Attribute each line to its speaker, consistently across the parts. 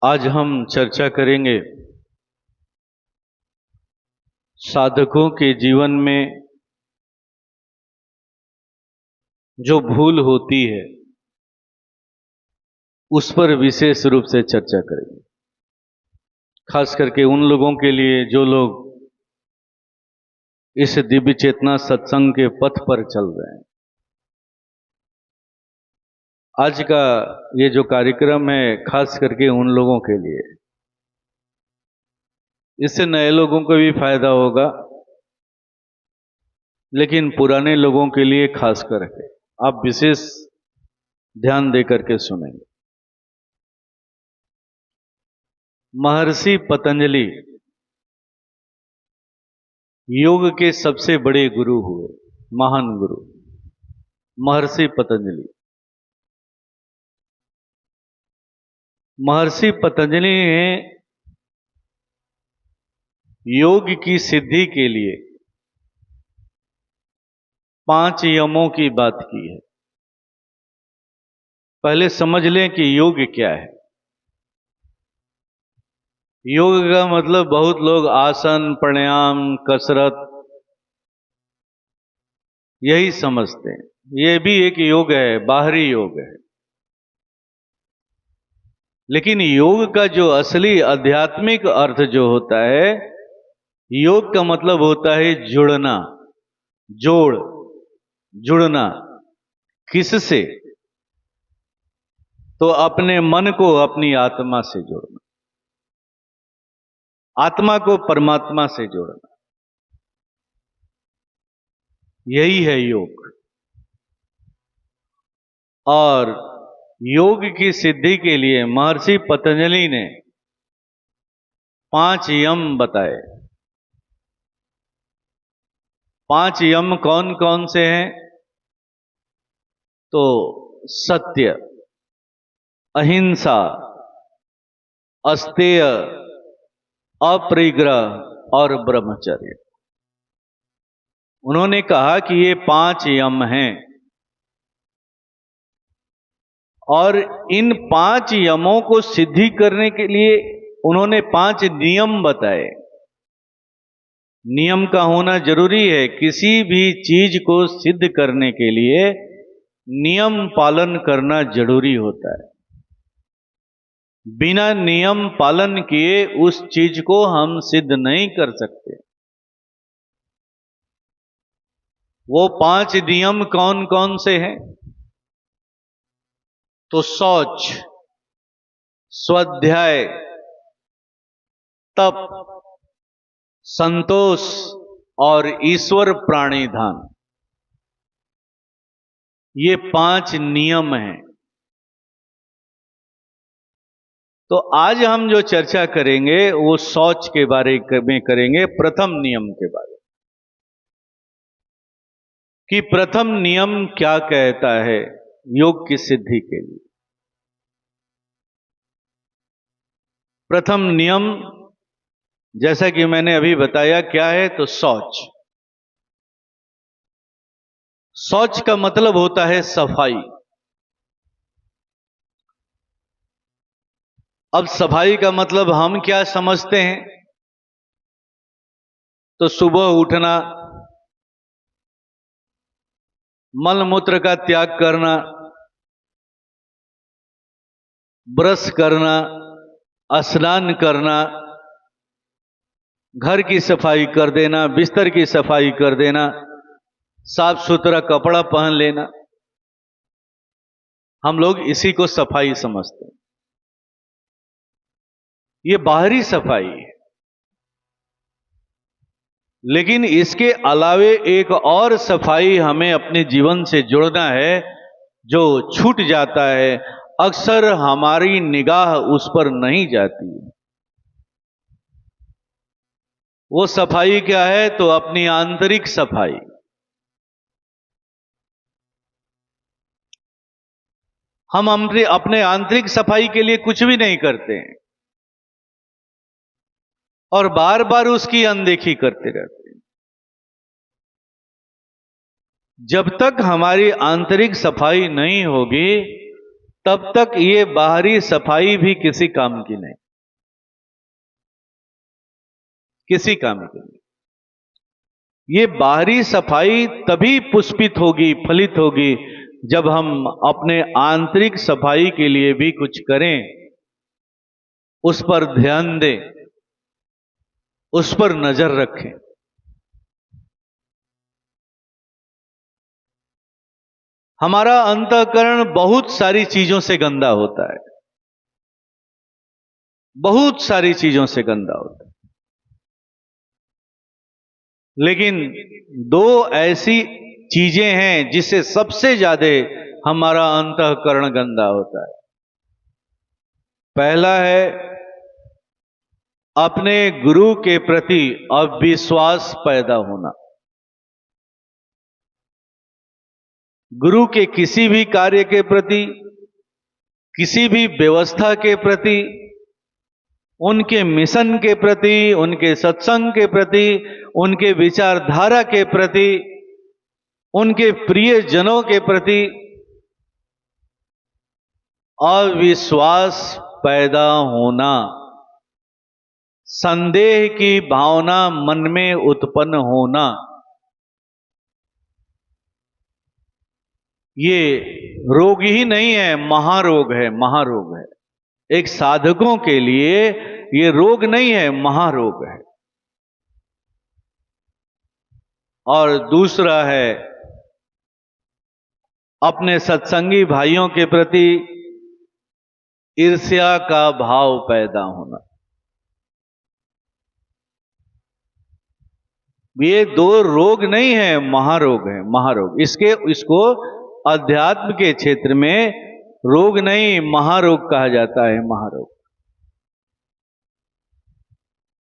Speaker 1: आज हम चर्चा करेंगे साधकों के जीवन में जो भूल होती है उस पर विशेष रूप से चर्चा करेंगे। खास करके उन लोगों के लिए जो लोग इस दिव्य चेतना सत्संग के पथ पर चल रहे हैं। आज का ये जो कार्यक्रम है खास करके उन लोगों के लिए, इससे नए लोगों को भी फायदा होगा, लेकिन पुराने लोगों के लिए खास करके आप विशेष ध्यान देकर के सुनेंगे। महर्षि पतंजलि योग के सबसे बड़े गुरु हुए, महान गुरु महर्षि पतंजलि। महर्षि पतंजलि ने योग की सिद्धि के लिए 5 यमों की बात की है। पहले समझ लें कि योग क्या है। योग का मतलब बहुत लोग आसन, प्राणायाम, कसरत यही समझते हैं। यह भी एक योग है, बाहरी योग है। लेकिन योग का जो असली आध्यात्मिक अर्थ जो होता है, योग का मतलब होता है जुड़ना, जुड़ना। किससे? तो अपने मन को अपनी आत्मा से जोड़ना, आत्मा को परमात्मा से जोड़ना, यही है योग। और योग की सिद्धि के लिए महर्षि पतंजलि ने 5 यम बताए। 5 यम कौन कौन से हैं? तो सत्य, अहिंसा, अस्तेय, अपरिग्रह और ब्रह्मचर्य। उन्होंने कहा कि ये 5 यम हैं और इन 5 यमों को सिद्धि करने के लिए उन्होंने 5 नियम बताए। नियम का होना जरूरी है। किसी भी चीज को सिद्ध करने के लिए नियम पालन करना जरूरी होता है। बिना नियम पालन किए उस चीज को हम सिद्ध नहीं कर सकते। वो 5 नियम कौन कौन से हैं? तो शौच, स्वाध्याय, तप, संतोष और ईश्वर प्राणिधान, ये 5 नियम हैं। तो आज हम जो चर्चा करेंगे वो शौच के बारे में करेंगे, प्रथम नियम के बारे में, कि प्रथम नियम क्या कहता है योग की सिद्धि के लिए। प्रथम नियम जैसा कि मैंने अभी बताया क्या है, तो शौच। शौच का मतलब होता है सफाई। अब सफाई का मतलब हम क्या समझते हैं? तो सुबह उठना, मल मूत्र का त्याग करना, ब्रश करना, स्नान करना, घर की सफाई कर देना, बिस्तर की सफाई कर देना, साफ सुथरा कपड़ा पहन लेना, हम लोग इसी को सफाई समझते हैं। ये बाहरी सफाई है। लेकिन इसके अलावे एक और सफाई हमें अपने जीवन से जोड़ना है, जो छूट जाता है। अक्सर हमारी निगाह उस पर नहीं जाती। वो सफाई क्या है? तो अपनी आंतरिक सफाई। हम अपने आंतरिक सफाई के लिए कुछ भी नहीं करते हैं और बार बार उसकी अनदेखी करते रहते हैं। जब तक हमारी आंतरिक सफाई नहीं होगी तब तक ये बाहरी सफाई भी किसी काम की नहीं, किसी काम की नहीं। ये बाहरी सफाई तभी पुष्पित होगी, फलित होगी, जब हम अपने आंतरिक सफाई के लिए भी कुछ करें, उस पर ध्यान दें, उस पर नजर रखें। हमारा अंतःकरण बहुत सारी चीजों से गंदा होता है, बहुत सारी चीजों से गंदा होता है। लेकिन दो ऐसी चीजें हैं जिससे सबसे ज्यादा हमारा अंतःकरण गंदा होता है। पहला है अपने गुरु के प्रति अविश्वास पैदा होना। गुरु के किसी भी कार्य के प्रति, किसी भी व्यवस्था के प्रति, उनके मिशन के प्रति, उनके सत्संग के प्रति, उनके विचारधारा के प्रति, उनके प्रिय जनों के प्रति अविश्वास पैदा होना, संदेह की भावना मन में उत्पन्न होना, ये रोग ही नहीं है, महारोग है, महारोग है। एक साधकों के लिए ये रोग नहीं है, महारोग है। और दूसरा है अपने सत्संगी भाइयों के प्रति ईर्ष्या का भाव पैदा होना। ये दो रोग नहीं है, महारोग है, महारोग। इसको अध्यात्म के क्षेत्र में रोग नहीं, महारोग कहा जाता है, महारोग।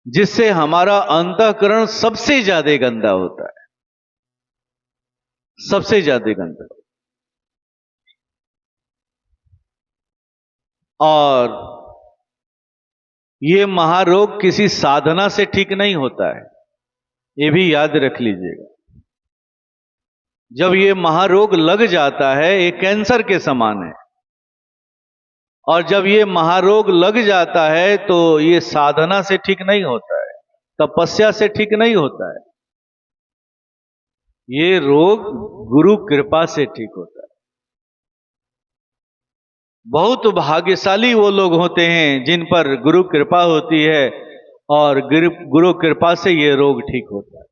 Speaker 1: जिससे हमारा अंतःकरण सबसे ज्यादा गंदा होता है, सबसे ज्यादा गंदा। और ये महारोग किसी साधना से ठीक नहीं होता है, ये भी याद रख लीजिएगा। जब ये महारोग लग जाता है, ये कैंसर के समान है। और जब ये महारोग लग जाता है तो ये साधना से ठीक नहीं होता है, तपस्या से ठीक नहीं होता है। ये रोग गुरु कृपा से ठीक होता है। बहुत भाग्यशाली वो लोग होते हैं जिन पर गुरु कृपा होती है और गुरु कृपा से ये रोग ठीक होता है।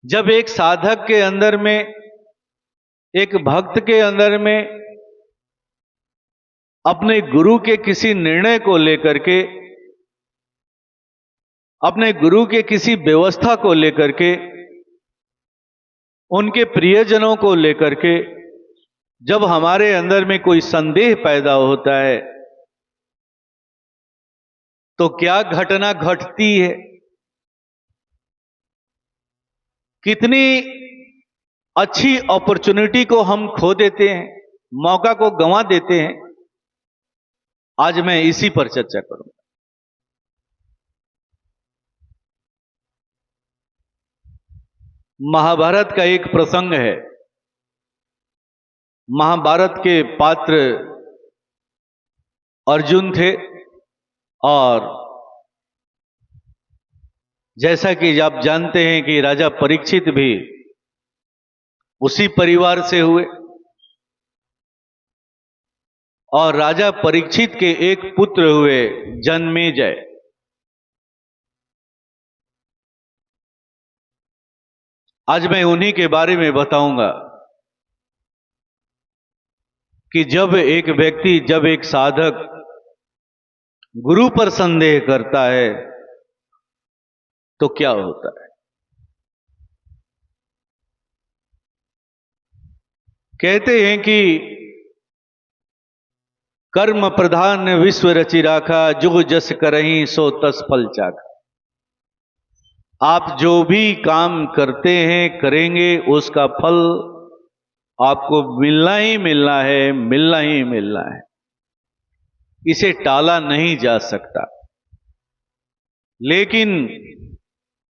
Speaker 1: जब एक साधक के अंदर में, एक भक्त के अंदर में अपने गुरु के किसी निर्णय को लेकर के, अपने गुरु के किसी व्यवस्था को लेकर के, उनके प्रियजनों को लेकर के जब हमारे अंदर में कोई संदेह पैदा होता है, तो क्या घटना घटती है, कितनी अच्छी अपॉर्चुनिटी को हम खो देते हैं, मौका को गंवा देते हैं। आज मैं इसी पर चर्चा करूंगा। महाभारत का एक प्रसंग है। महाभारत के पात्र अर्जुन थे, और जैसा कि आप जानते हैं कि राजा परीक्षित भी उसी परिवार से हुए, और राजा परीक्षित के एक पुत्र हुए जन्मेजय। आज मैं उन्हीं के बारे में बताऊंगा कि जब एक व्यक्ति, जब एक साधक गुरु पर संदेह करता है तो क्या होता है। कहते हैं कि कर्म प्रधान विश्व रचि राखा, जुग जस करहीं सो तस फल चाखा। आप जो भी काम करते हैं, करेंगे, उसका फल आपको मिलना ही मिलना है, मिलना ही मिलना है। इसे टाला नहीं जा सकता। लेकिन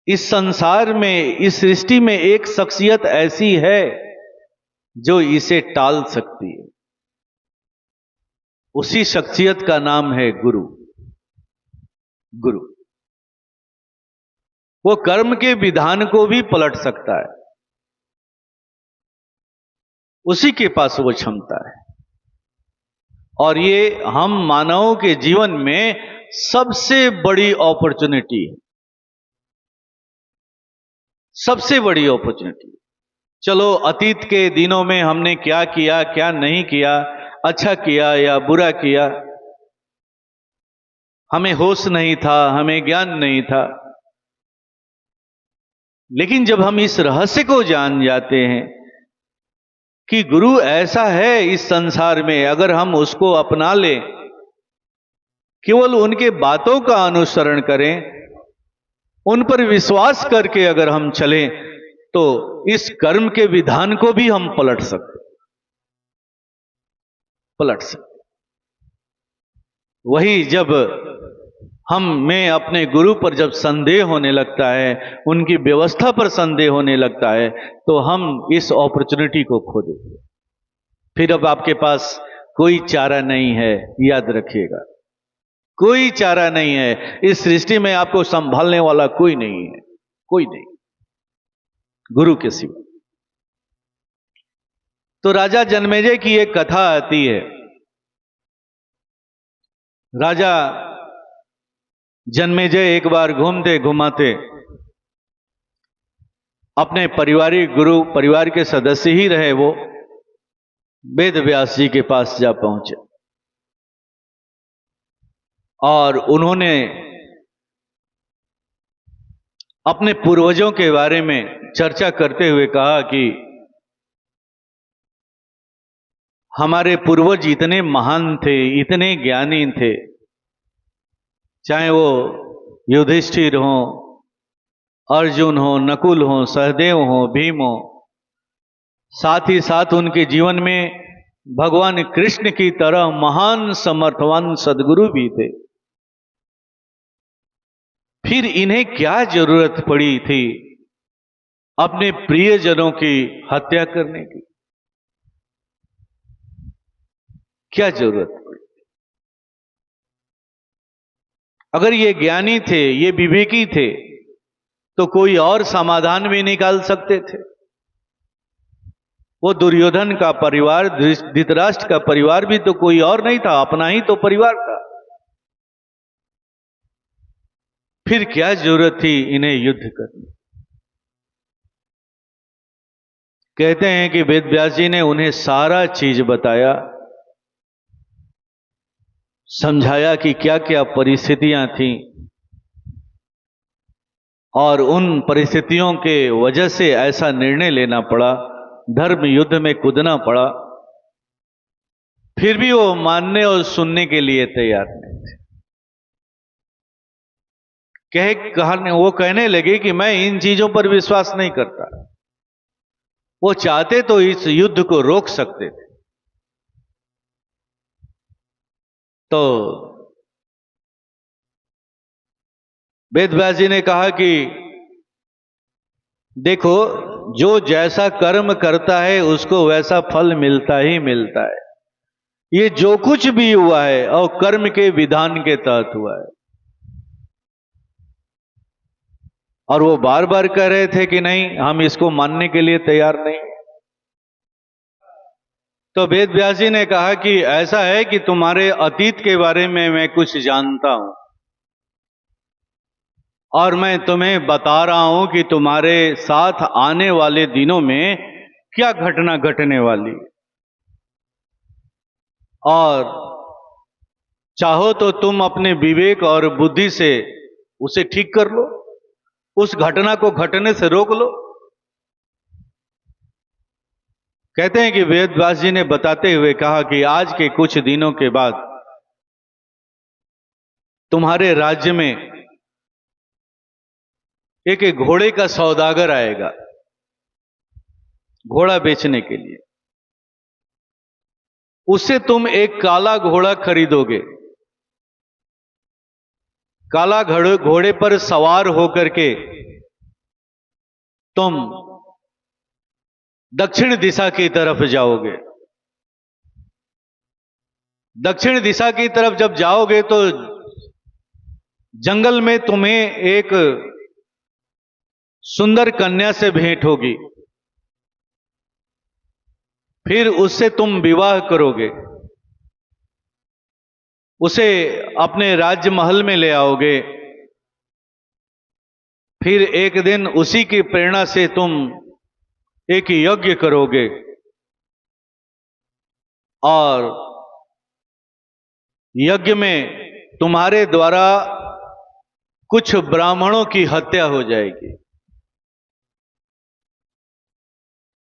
Speaker 1: इस संसार में, इस सृष्टि में एक शख्सियत ऐसी है जो इसे टाल सकती है। उसी शख्सियत का नाम है गुरु। गुरु वो कर्म के विधान को भी पलट सकता है, उसी के पास वो क्षमता है। और ये हम मानवों के जीवन में सबसे बड़ी अपॉर्चुनिटी है, सबसे बड़ी अपॉर्चुनिटी। चलो अतीत के दिनों में हमने क्या किया क्या नहीं किया, अच्छा किया या बुरा किया, हमें होश नहीं था, हमें ज्ञान नहीं था। लेकिन जब हम इस रहस्य को जान जाते हैं कि गुरु ऐसा है इस संसार में, अगर हम उसको अपना लें, केवल उनके बातों का अनुसरण करें, उन पर विश्वास करके अगर हम चलें, तो इस कर्म के विधान को भी हम पलट सकते। वही जब हम में अपने गुरु पर जब संदेह होने लगता है, उनकी व्यवस्था पर संदेह होने लगता है, तो हम इस अपॉर्चुनिटी को खो देते। फिर अब आपके पास कोई चारा नहीं है, याद रखिएगा, कोई चारा नहीं है। इस सृष्टि में आपको संभालने वाला कोई नहीं है, कोई नहीं, गुरु के सिवा। तो राजा जन्मेजय की एक कथा आती है। राजा जन्मेजय एक बार घूमते घुमाते अपने पारिवारिक गुरु, परिवार के सदस्य ही रहे वो, वेद व्यास जी के पास जा पहुंचे और उन्होंने अपने पूर्वजों के बारे में चर्चा करते हुए कहा कि हमारे पूर्वज इतने महान थे, इतने ज्ञानी थे, चाहे वो युधिष्ठिर हो, अर्जुन हो, नकुल हो, सहदेव हो, भीम हो, साथ ही साथ उनके जीवन में भगवान कृष्ण की तरह महान समर्थवान सदगुरु भी थे। फिर इन्हें क्या जरूरत पड़ी थी अपने प्रियजनों की हत्या करने की? क्या जरूरत पड़ी? अगर ये ज्ञानी थे, ये विवेकी थे, तो कोई और समाधान भी निकाल सकते थे। वो दुर्योधन का परिवार, धृतराष्ट्र का परिवार भी तो कोई और नहीं था, अपना ही तो परिवार था। फिर क्या जरूरत थी इन्हें युद्ध करने? कहते हैं कि वेद व्यास जी ने उन्हें सारा चीज बताया, समझाया कि क्या क्या परिस्थितियां थी और उन परिस्थितियों के वजह से ऐसा निर्णय लेना पड़ा, धर्म युद्ध में कूदना पड़ा। फिर भी वो मानने और सुनने के लिए तैयार नहीं थे। वो कहने लगे कि मैं इन चीजों पर विश्वास नहीं करता। वो चाहते तो इस युद्ध को रोक सकते थे। तो वेद व्यास जी ने कहा कि देखो, जो जैसा कर्म करता है उसको वैसा फल मिलता ही मिलता है। ये जो कुछ भी हुआ है और कर्म के विधान के तहत हुआ है। और वो बार बार कह रहे थे कि नहीं, हम इसको मानने के लिए तैयार नहीं। तो वेद व्यास जी ने कहा कि ऐसा है कि तुम्हारे अतीत के बारे में मैं कुछ जानता हूं और मैं तुम्हें बता रहा हूं कि तुम्हारे साथ आने वाले दिनों में क्या घटना घटने वाली है। और चाहो तो तुम अपने विवेक और बुद्धि से उसे ठीक कर लो, उस घटना को घटने से रोक लो। कहते हैं कि वेद व्यास जी ने बताते हुए कहा कि आज के कुछ दिनों के बाद तुम्हारे राज्य में एक घोड़े का सौदागर आएगा, घोड़ा बेचने के लिए। उससे तुम एक काला घोड़ा खरीदोगे। काला घोड़े पर सवार होकर के तुम दक्षिण दिशा की तरफ जाओगे। दक्षिण दिशा की तरफ जब जाओगे तो जंगल में तुम्हें एक सुंदर कन्या से भेंट होगी। फिर उससे तुम विवाह करोगे, उसे अपने राज्य महल में ले आओगे। फिर एक दिन उसी की प्रेरणा से तुम एक यज्ञ करोगे और यज्ञ में तुम्हारे द्वारा कुछ ब्राह्मणों की हत्या हो जाएगी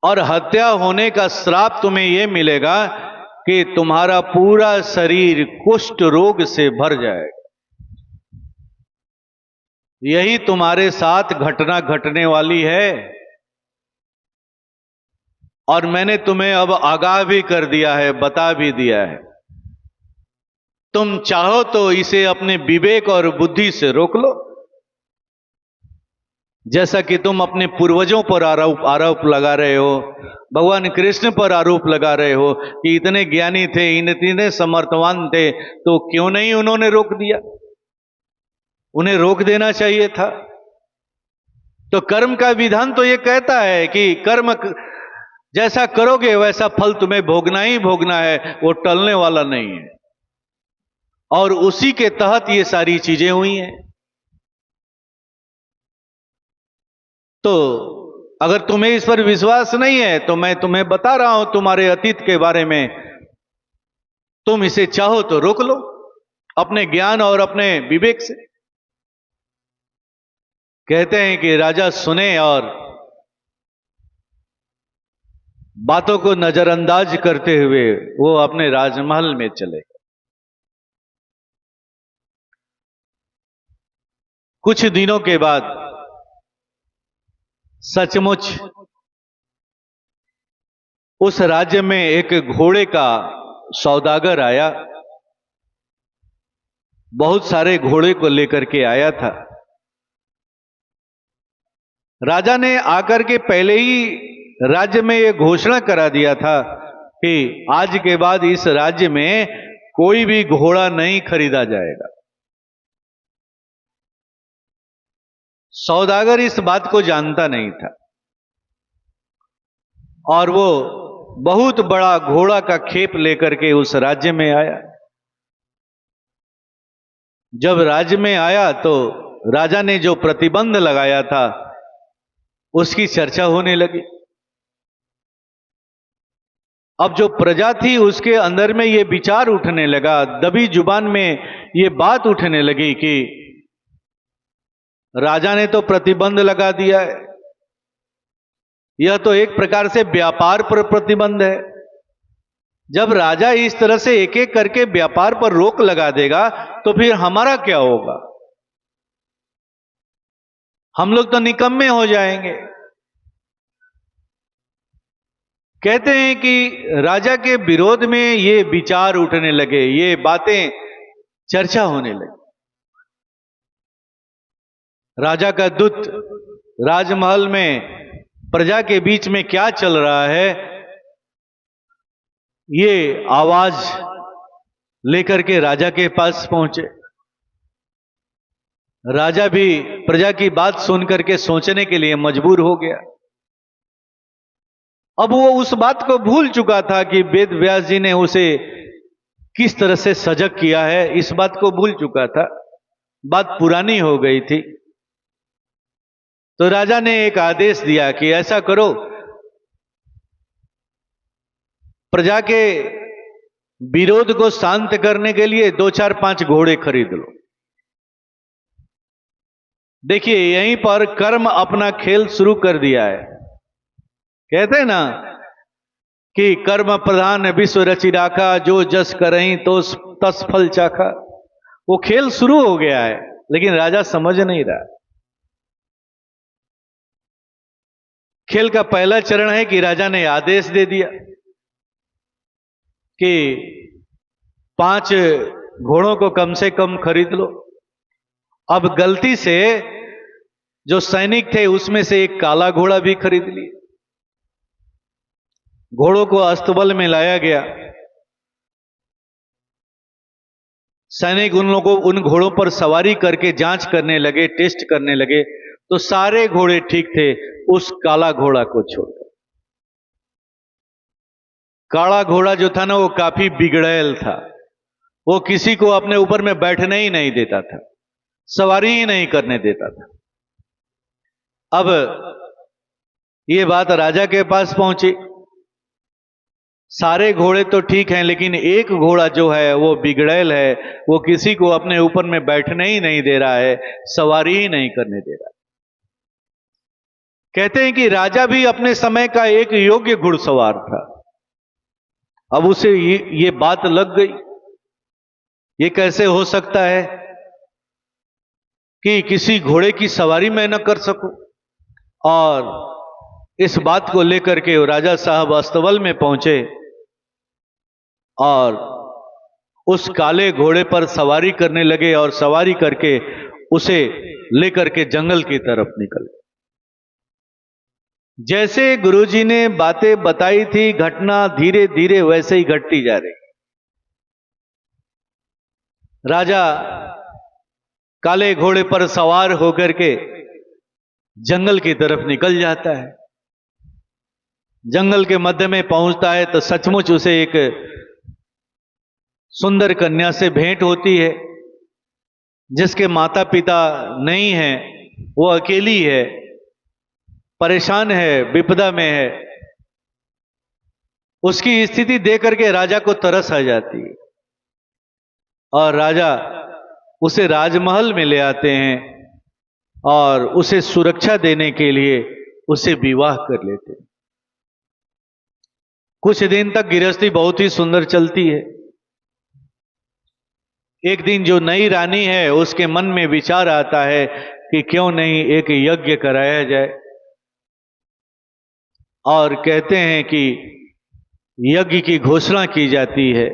Speaker 1: और हत्या होने का श्राप तुम्हें यह मिलेगा कि तुम्हारा पूरा शरीर कुष्ठ रोग से भर जाएगा। यही तुम्हारे साथ घटना घटने वाली है और मैंने तुम्हें अब आगाह भी कर दिया है, बता भी दिया है। तुम चाहो तो इसे अपने विवेक और बुद्धि से रोक लो, जैसा कि तुम अपने पूर्वजों पर आरोप लगा रहे हो, भगवान कृष्ण पर आरोप लगा रहे हो कि इतने ज्ञानी थे, इतने समर्थवान थे, तो क्यों नहीं उन्होंने रोक दिया? उन्हें रोक देना चाहिए था। तो कर्म का विधान तो यह कहता है कि कर्म जैसा करोगे वैसा फल तुम्हें भोगना ही भोगना है, वो टलने वाला नहीं है। और उसी के तहत ये सारी चीजें हुई हैं। तो अगर तुम्हें इस पर विश्वास नहीं है तो मैं तुम्हें बता रहा हूं तुम्हारे अतीत के बारे में। तुम इसे चाहो तो रोक लो अपने ज्ञान और अपने विवेक से। कहते हैं कि राजा सुने और बातों को नजरअंदाज करते हुए वो अपने राजमहल में चले। कुछ दिनों के बाद सचमुच उस राज्य में एक घोड़े का सौदागर आया, बहुत सारे घोड़े को लेकर के आया था। राजा ने आकर के पहले ही राज्य में यह घोषणा करा दिया था कि आज के बाद इस राज्य में कोई भी घोड़ा नहीं खरीदा जाएगा। सौदागर इस बात को जानता नहीं था और वो बहुत बड़ा घोड़ा का खेप लेकर के उस राज्य में आया। जब राज्य में आया तो राजा ने जो प्रतिबंध लगाया था उसकी चर्चा होने लगी। अब जो प्रजा थी उसके अंदर में ये विचार उठने लगा, दबी जुबान में ये बात उठने लगी कि राजा ने तो प्रतिबंध लगा दिया है, यह तो एक प्रकार से व्यापार पर प्रतिबंध है। जब राजा इस तरह से एक एक करके व्यापार पर रोक लगा देगा तो फिर हमारा क्या होगा? हम लोग तो निकम्मे हो जाएंगे। कहते हैं कि राजा के विरोध में ये विचार उठने लगे, ये बातें चर्चा होने लगी। राजा का दूत राजमहल में प्रजा के बीच में क्या चल रहा है ये आवाज लेकर के राजा के पास पहुंचे। राजा भी प्रजा की बात सुनकर के सोचने के लिए मजबूर हो गया। अब वो उस बात को भूल चुका था कि वेद व्यास जी ने उसे किस तरह से सजग किया है, इस बात को भूल चुका था। बात पुरानी हो गई थी। तो राजा ने एक आदेश दिया कि ऐसा करो, प्रजा के विरोध को शांत करने के लिए 2-4-5 घोड़े खरीद लो। देखिए यहीं पर कर्म अपना खेल शुरू कर दिया है। कहते हैं ना कि कर्म प्रधान विश्व रचि राखा, जो जस करहीं तो तस फल चाखा। वो खेल शुरू हो गया है लेकिन राजा समझ नहीं रहा। खेल का पहला चरण है कि राजा ने आदेश दे दिया कि 5 घोड़ों को कम से कम खरीद लो। अब गलती से जो सैनिक थे उसमें से एक काला घोड़ा भी खरीद लिए। घोड़ों को अस्तबल में लाया गया। सैनिक उन लोगों उन घोड़ों पर सवारी करके जांच करने लगे, टेस्ट करने लगे, तो सारे घोड़े ठीक थे, उस काला घोड़ा को छोड़कर। काला घोड़ा जो था ना, वो काफी बिगड़ैल था। वो किसी को अपने ऊपर में बैठने ही नहीं देता था, सवारी ही नहीं करने देता था। अब ये बात राजा के पास पहुंची। सारे घोड़े तो ठीक हैं, लेकिन एक घोड़ा जो है वो बिगड़ैल है, वो किसी को अपने ऊपर में बैठने ही नहीं दे रहा है, सवारी ही नहीं करने दे रहा है। कहते हैं कि राजा भी अपने समय का एक योग्य घुड़सवार था। अब उसे ये बात लग गई, ये कैसे हो सकता है कि किसी घोड़े की सवारी मैं न कर सकूं। और इस बात को लेकर के राजा साहब अस्तबल में पहुंचे और उस काले घोड़े पर सवारी करने लगे और सवारी करके उसे लेकर के जंगल की तरफ निकल गए। जैसे गुरुजी ने बातें बताई थी, घटना धीरे धीरे वैसे ही घटती जा रही। राजा काले घोड़े पर सवार होकर के जंगल की तरफ निकल जाता है। जंगल के मध्य में पहुंचता है तो सचमुच उसे एक सुंदर कन्या से भेंट होती है, जिसके माता पिता नहीं हैं, वो अकेली है, परेशान है, विपदा में है। उसकी स्थिति देख करके राजा को तरस आ जाती है और राजा उसे राजमहल में ले आते हैं और उसे सुरक्षा देने के लिए उसे विवाह कर लेते हैं। कुछ दिन तक गृहस्थी बहुत ही सुंदर चलती है। एक दिन जो नई रानी है, उसके मन में विचार आता है कि क्यों नहीं एक यज्ञ कराया जाए। और कहते हैं कि यज्ञ की घोषणा की जाती है।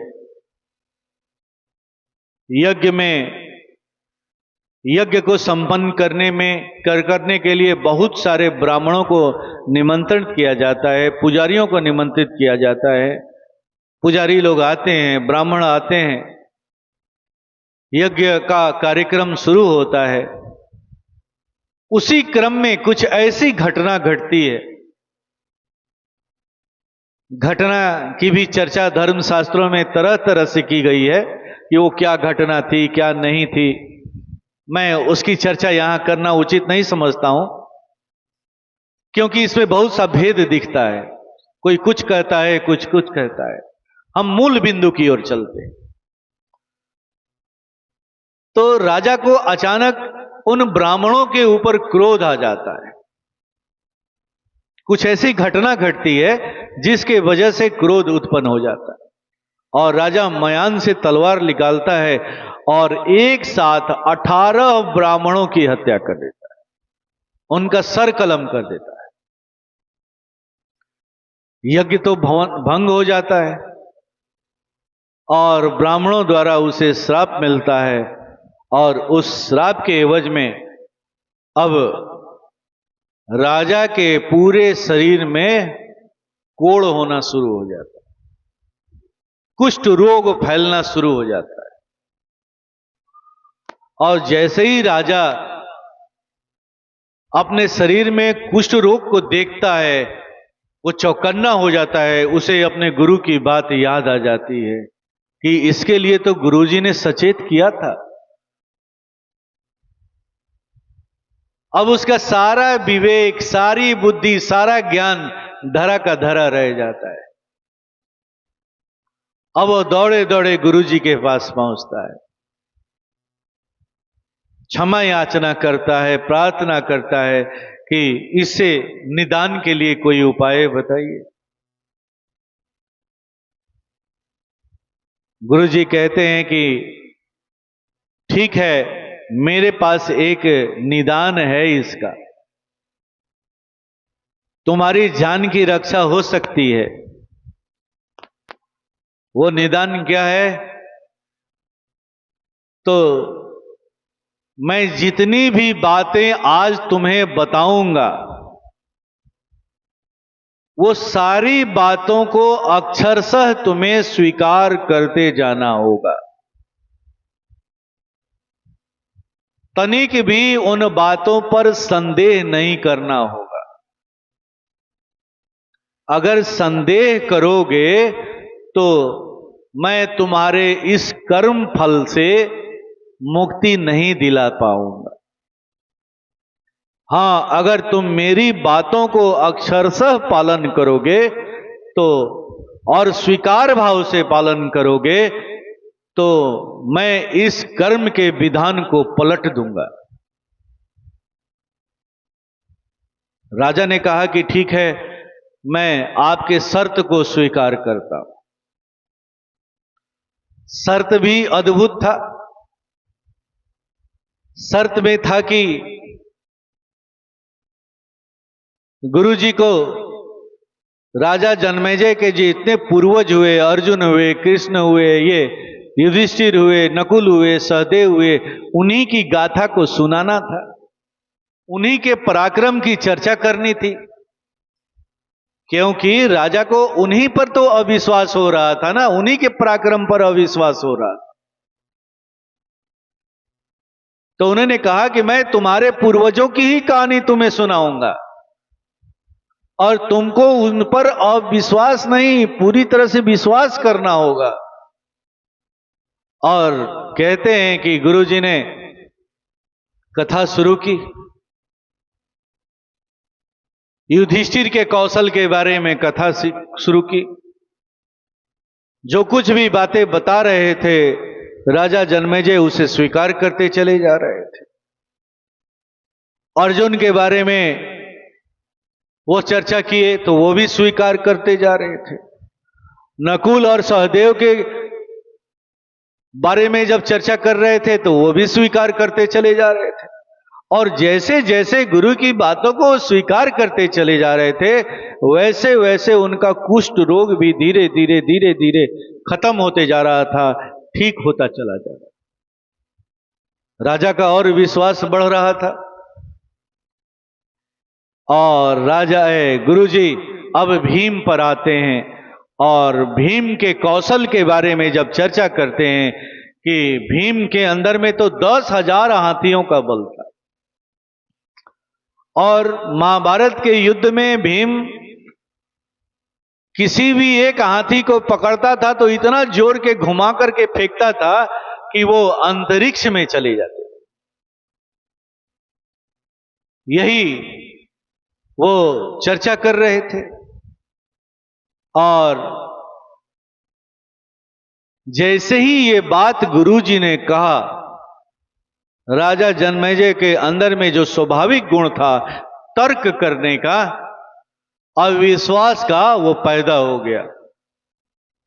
Speaker 1: यज्ञ को संपन्न करने के लिए बहुत सारे ब्राह्मणों को निमंत्रण किया जाता है, पुजारियों को निमंत्रित किया जाता है। पुजारी लोग आते हैं, ब्राह्मण आते हैं, यज्ञ का कार्यक्रम शुरू होता है। उसी क्रम में कुछ ऐसी घटना घटती है। घटना की भी चर्चा धर्म शास्त्रों में तरह तरह से की गई है कि वो क्या घटना थी, क्या नहीं थी। मैं उसकी चर्चा यहां करना उचित नहीं समझता हूं, क्योंकि इसमें बहुत सा भेद दिखता है। कोई कुछ कहता है, कुछ कुछ कहता है। हम मूल बिंदु की ओर चलते हैं। तो राजा को अचानक उन ब्राह्मणों के ऊपर क्रोध आ जाता है। कुछ ऐसी घटना घटती है जिसके वजह से क्रोध उत्पन्न हो जाता है और राजा मयान से तलवार निकालता है और एक साथ 18 ब्राह्मणों की हत्या कर देता है, उनका सर कलम कर देता है। यज्ञ तो भंग हो जाता है और ब्राह्मणों द्वारा उसे श्राप मिलता है और उस श्राप के एवज में अब राजा के पूरे शरीर में कोढ़ होना शुरू हो जाता है, कुष्ठ रोग फैलना शुरू हो जाता है। और जैसे ही राजा अपने शरीर में कुष्ठ रोग को देखता है, वो चौकन्ना हो जाता है। उसे अपने गुरु की बात याद आ जाती है कि इसके लिए तो गुरुजी ने सचेत किया था। अब उसका सारा विवेक, सारी बुद्धि, सारा ज्ञान धरा का धरा रह जाता है। अब वो दौड़े दौड़े गुरुजी के पास पहुंचता है, क्षमा याचना करता है, प्रार्थना करता है कि इससे निदान के लिए कोई उपाय बताइए। गुरुजी कहते हैं कि ठीक है, मेरे पास एक निदान है, इसका तुम्हारी जान की रक्षा हो सकती है। वो निदान क्या है? तो मैं जितनी भी बातें आज तुम्हें बताऊंगा, वो सारी बातों को अक्षरशः तुम्हें स्वीकार करते जाना होगा। तनिक भी उन बातों पर संदेह नहीं करना होगा। अगर संदेह करोगे तो मैं तुम्हारे इस कर्म फल से मुक्ति नहीं दिला पाऊंगा। हां, अगर तुम मेरी बातों को अक्षरशः पालन करोगे तो और स्वीकार भाव से पालन करोगे तो मैं इस कर्म के विधान को पलट दूंगा। राजा ने कहा कि ठीक है, मैं आपके शर्त को स्वीकार करता हूं। शर्त भी अद्भुत था। शर्त में था कि गुरुजी को राजा जन्मेजय के जितने पूर्वज हुए, अर्जुन हुए, कृष्ण हुए, ये युधिष्ठिर हुए, नकुल हुए, सहदेव हुए, उन्हीं की गाथा को सुनाना था, उन्हीं के पराक्रम की चर्चा करनी थी। क्योंकि राजा को उन्हीं पर तो अविश्वास हो रहा था ना, उन्हीं के पराक्रम पर अविश्वास हो रहा था। तो उन्होंने कहा कि मैं तुम्हारे पूर्वजों की ही कहानी तुम्हें सुनाऊंगा और तुमको उन पर अविश्वास नहीं, पूरी तरह से विश्वास करना होगा। और कहते हैं कि गुरुजी ने कथा शुरू की। युधिष्ठिर के कौशल के बारे में कथा शुरू की। जो कुछ भी बातें बता रहे थे राजा जन्मेजय उसे स्वीकार करते चले जा रहे थे। अर्जुन के बारे में वो चर्चा किए तो वो भी स्वीकार करते जा रहे थे। नकुल और सहदेव के बारे में जब चर्चा कर रहे थे तो वो भी स्वीकार करते चले जा रहे थे। और जैसे जैसे गुरु की बातों को स्वीकार करते चले जा रहे थे वैसे वैसे उनका कुष्ठ रोग भी धीरे धीरे धीरे धीरे खत्म होते जा रहा था, ठीक होता चला जा रहा। राजा का और विश्वास बढ़ रहा था। और राजा गुरुजी अब भीम पर आते हैं और भीम के कौशल के बारे में जब चर्चा करते हैं कि भीम के अंदर में तो 10,000 हाथियों का बल था। और महाभारत के युद्ध में भीम किसी भी एक हाथी को पकड़ता था तो इतना जोर के घुमा करके फेंकता था कि वो अंतरिक्ष में चले जाते। यही वो चर्चा कर रहे थे। और जैसे ही ये बात गुरुजी ने कहा, राजा जन्मेजय के अंदर में जो स्वाभाविक गुण था तर्क करने का, अविश्वास का, वो पैदा हो गया।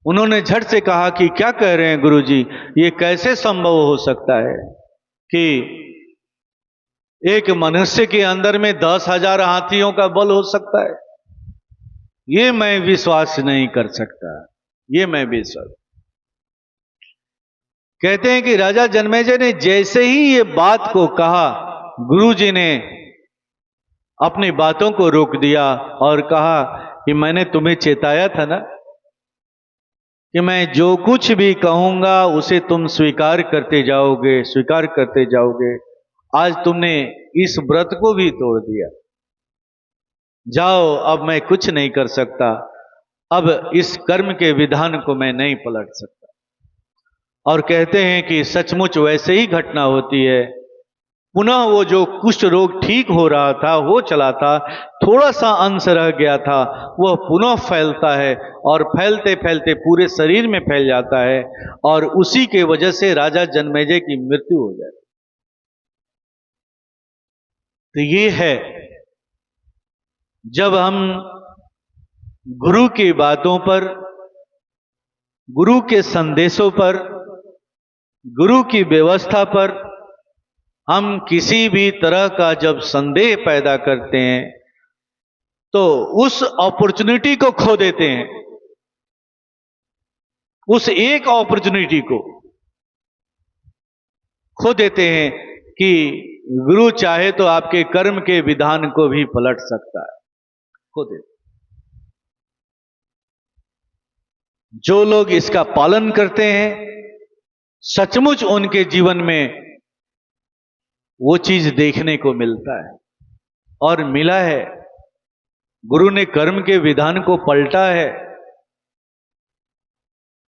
Speaker 1: उन्होंने झट से कहा कि क्या कह रहे हैं गुरुजी, ये कैसे संभव हो सकता है कि एक मनुष्य के अंदर में 10,000 हाथियों का बल हो सकता है? ये मैं विश्वास नहीं कर सकता, ये मैं विश्वास। कहते हैं कि राजा जन्मेजय ने जैसे ही ये बात को कहा, गुरुजी ने अपनी बातों को रोक दिया और कहा कि मैंने तुम्हें चेताया था ना कि मैं जो कुछ भी कहूंगा उसे तुम स्वीकार करते जाओगे, स्वीकार करते जाओगे। आज तुमने इस व्रत को भी तोड़ दिया। जाओ, अब मैं कुछ नहीं कर सकता, अब इस कर्म के विधान को मैं नहीं पलट सकता। और कहते हैं कि सचमुच वैसे ही घटना होती है। पुनः वो जो कुष्ठ रोग ठीक हो रहा था, हो चला था, थोड़ा सा अंश रह गया था, वह पुनः फैलता है और फैलते फैलते पूरे शरीर में फैल जाता है और उसी के वजह से राजा जन्मेजय की मृत्यु हो जाती। तो ये है, जब हम गुरु की बातों पर, गुरु के संदेशों पर, गुरु की व्यवस्था पर हम किसी भी तरह का जब संदेह पैदा करते हैं तो उस अपॉर्चुनिटी को खो देते हैं। उस एक अपॉर्चुनिटी को खो देते हैं कि गुरु चाहे तो आपके कर्म के विधान को भी पलट सकता है, खो देते। जो लोग इसका पालन करते हैं सचमुच उनके जीवन में वो चीज देखने को मिलता है और मिला है। गुरु ने कर्म के विधान को पलटा है,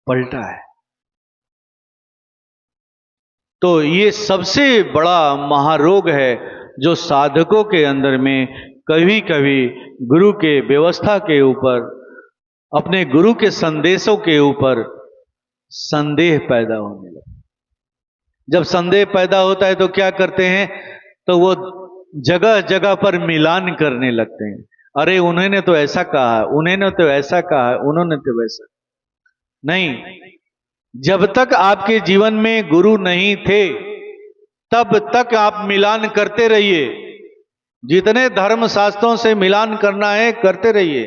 Speaker 1: पलटा है। तो ये सबसे बड़ा महारोग है जो साधकों के अंदर में कभी कभी गुरु के व्यवस्था के ऊपर, अपने गुरु के संदेशों के ऊपर संदेह पैदा होने लगता है। जब संदेह पैदा होता है तो क्या करते हैं, तो वो जगह जगह पर मिलान करने लगते हैं। अरे उन्होंने तो ऐसा कहा, उन्होंने तो ऐसा कहा, उन्होंने तो वैसा। नहीं, जब तक आपके जीवन में गुरु नहीं थे तब तक आप मिलान करते रहिए। जितने धर्म शास्त्रों से मिलान करना है करते रहिए,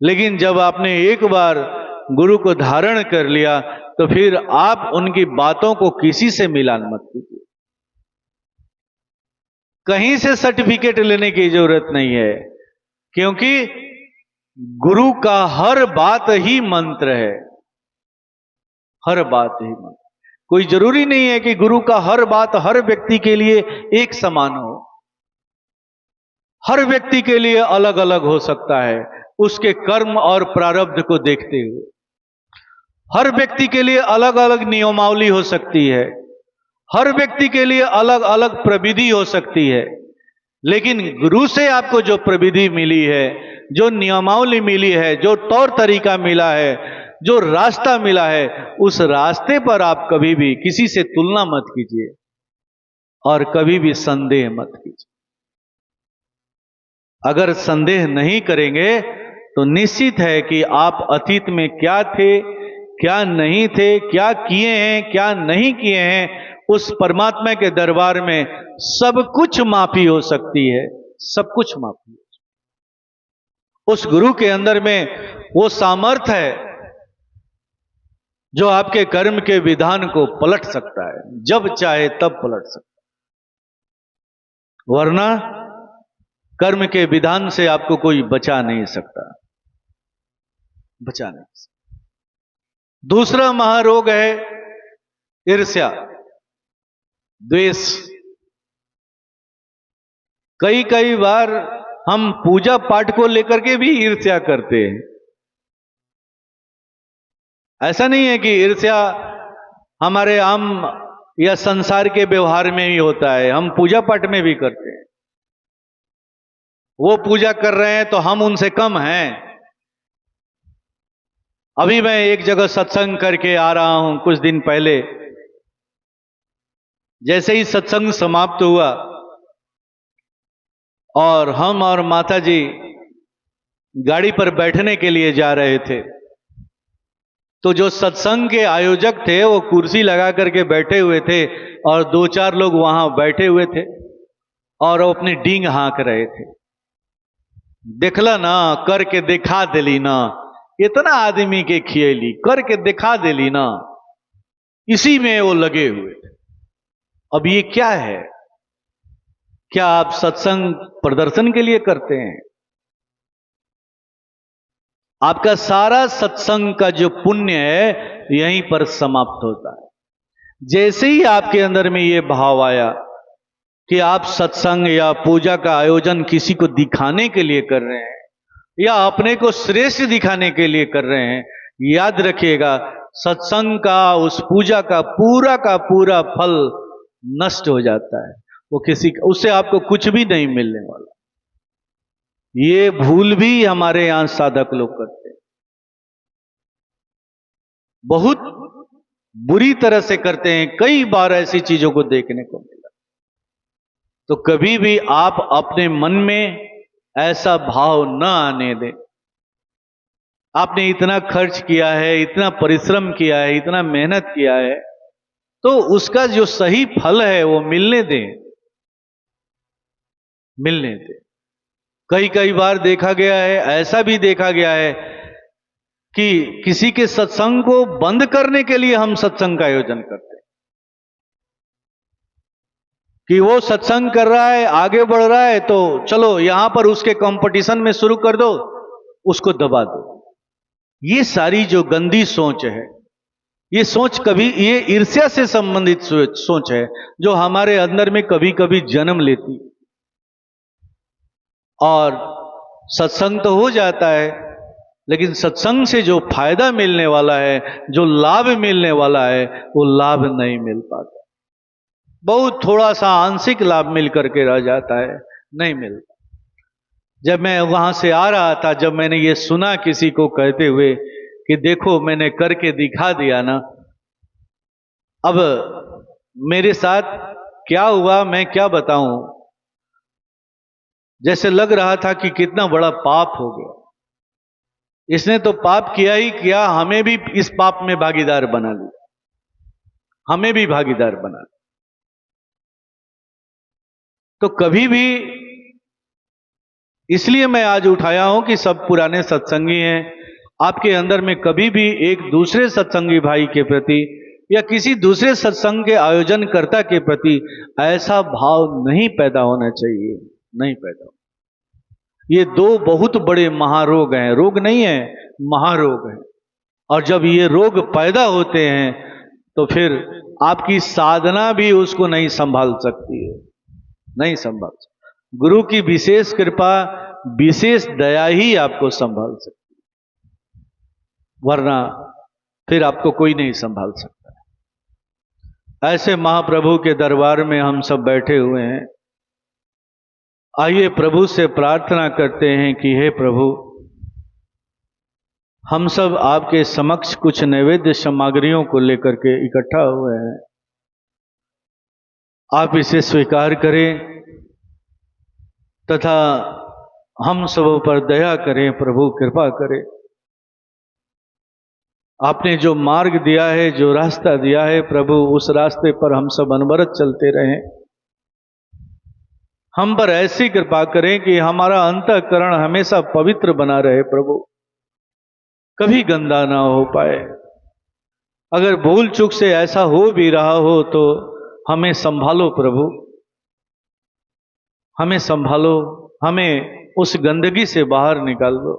Speaker 1: लेकिन जब आपने एक बार गुरु को धारण कर लिया तो फिर आप उनकी बातों को किसी से मिलान मत कीजिए। कहीं से सर्टिफिकेट लेने की जरूरत नहीं है, क्योंकि गुरु का हर बात ही मंत्र है, हर बात ही मंत्र। कोई जरूरी नहीं है कि गुरु का हर बात हर व्यक्ति के लिए एक समान हो, हर व्यक्ति के लिए अलग अलग हो सकता है, उसके कर्म और प्रारब्ध को देखते हुए। हर व्यक्ति के लिए अलग अलग नियमावली हो सकती है, हर व्यक्ति के लिए अलग अलग प्रविधि हो सकती है, लेकिन गुरु से आपको जो प्रविधि मिली है, जो नियमावली मिली है, जो तौर तरीका मिला है, जो रास्ता मिला है, उस रास्ते पर आप कभी भी किसी से तुलना मत कीजिए और कभी भी संदेह मत कीजिए। अगर संदेह नहीं करेंगे तो निश्चित है कि आप अतीत में क्या थे, क्या नहीं थे, क्या किए हैं, क्या नहीं किए हैं, उस परमात्मा के दरबार में सब कुछ माफी हो सकती है, सब कुछ माफी। उस गुरु के अंदर में वो सामर्थ्य है जो आपके कर्म के विधान को पलट सकता है, जब चाहे तब पलट सकता है, वरना कर्म के विधान से आपको कोई बचा नहीं सकता, बचा नहीं सकता। दूसरा महारोग है ईर्ष्या, द्वेष। कई कई बार हम पूजा पाठ को लेकर के भी ईर्ष्या करते हैं। ऐसा नहीं है कि ईर्ष्या हमारे आम या संसार के व्यवहार में ही होता है, हम पूजा पाठ में भी करते हैं। वो पूजा कर रहे हैं तो हम उनसे कम हैं। अभी मैं एक जगह सत्संग करके आ रहा हूं कुछ दिन पहले। जैसे ही सत्संग समाप्त हुआ और हम और माता जी गाड़ी पर बैठने के लिए जा रहे थे, तो जो सत्संग के आयोजक थे वो कुर्सी लगा करके बैठे हुए थे और दो चार लोग वहां बैठे हुए थे और वो अपनी डींग हाँक रहे थे। देखला ना, करके दिखा देली ना, इतना आदमी के खियली, करके दिखा देली ना, इसी में वो लगे हुए थे। अब ये क्या है? क्या आप सत्संग प्रदर्शन के लिए करते हैं? आपका सारा सत्संग का जो पुण्य है यहीं पर समाप्त होता है। जैसे ही आपके अंदर में ये भाव आया कि आप सत्संग या पूजा का आयोजन किसी को दिखाने के लिए कर रहे हैं या अपने को श्रेष्ठ दिखाने के लिए कर रहे हैं, याद रखिएगा सत्संग का, उस पूजा का पूरा फल नष्ट हो जाता है। वो किसी, उससे आपको कुछ भी नहीं मिलने वाला। ये भूल भी हमारे यहां साधक लोग करते हैं, बहुत बुरी तरह से करते हैं। कई बार ऐसी चीजों को देखने को मिला। तो कभी भी आप अपने मन में ऐसा भाव न आने दें। आपने इतना खर्च किया है, इतना परिश्रम किया है, इतना मेहनत किया है, तो उसका जो सही फल है वो मिलने दें, मिलने दें। कई कई बार देखा गया है, ऐसा भी देखा गया है कि किसी के सत्संग को बंद करने के लिए हम सत्संग का आयोजन करते हैं कि वो सत्संग कर रहा है, आगे बढ़ रहा है, तो चलो यहां पर उसके कंपटीशन में शुरू कर दो, उसको दबा दो। ये सारी जो गंदी सोच है, ये सोच कभी, ये ईर्ष्या से संबंधित सोच है जो हमारे अंदर में कभी कभी जन्म लेती। और सत्संग तो हो जाता है, लेकिन सत्संग से जो फायदा मिलने वाला है, जो लाभ मिलने वाला है, वो लाभ नहीं मिल पाता। बहुत थोड़ा सा आंशिक लाभ मिल करके रह जाता है, नहीं मिलता। जब मैं वहां से आ रहा था, जब मैंने ये सुना किसी को कहते हुए कि देखो मैंने करके दिखा दिया ना, अब मेरे साथ क्या हुआ मैं क्या बताऊं। जैसे लग रहा था कि कितना बड़ा पाप हो गया, इसने तो पाप किया ही किया, हमें भी इस पाप में भागीदार बना लिया, हमें भी भागीदार बना लिया। तो कभी भी, इसलिए मैं आज उठाया हूं कि सब पुराने सत्संगी हैं, आपके अंदर में कभी भी एक दूसरे सत्संगी भाई के प्रति या किसी दूसरे सत्संग के आयोजनकर्ता के प्रति ऐसा भाव नहीं पैदा होना चाहिए, नहीं पैदा। ये दो बहुत बड़े महारोग हैं, रोग नहीं है, महारोग है। और जब ये रोग पैदा होते हैं तो फिर आपकी साधना भी उसको नहीं संभाल सकती है, नहीं संभाल सकती। गुरु की विशेष कृपा, विशेष दया ही आपको संभाल सकती है, वरना फिर आपको कोई नहीं संभाल सकता। ऐसे महाप्रभु के दरबार में हम सब बैठे हुए हैं। आइए प्रभु से प्रार्थना करते हैं कि हे प्रभु, हम सब आपके समक्ष कुछ नैवेद्य सामग्रियों को लेकर के इकट्ठा हुए हैं। आप इसे स्वीकार करें तथा हम सब पर दया करें, प्रभु कृपा करें। आपने जो मार्ग दिया है, जो रास्ता दिया है प्रभु, उस रास्ते पर हम सब अनवरत चलते रहें। हम पर ऐसी कृपा करें कि हमारा अंतःकरण हमेशा पवित्र बना रहे प्रभु, कभी गंदा ना हो पाए। अगर भूल चूक से ऐसा हो भी रहा हो तो हमें संभालो प्रभु, हमें संभालो, हमें उस गंदगी से बाहर निकाल दो।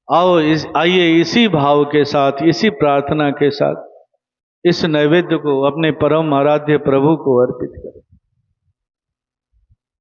Speaker 1: आओ आइए इसी भाव के साथ, इसी प्रार्थना के साथ इस नैवेद्य को अपने परम आराध्य प्रभु को अर्पित करें।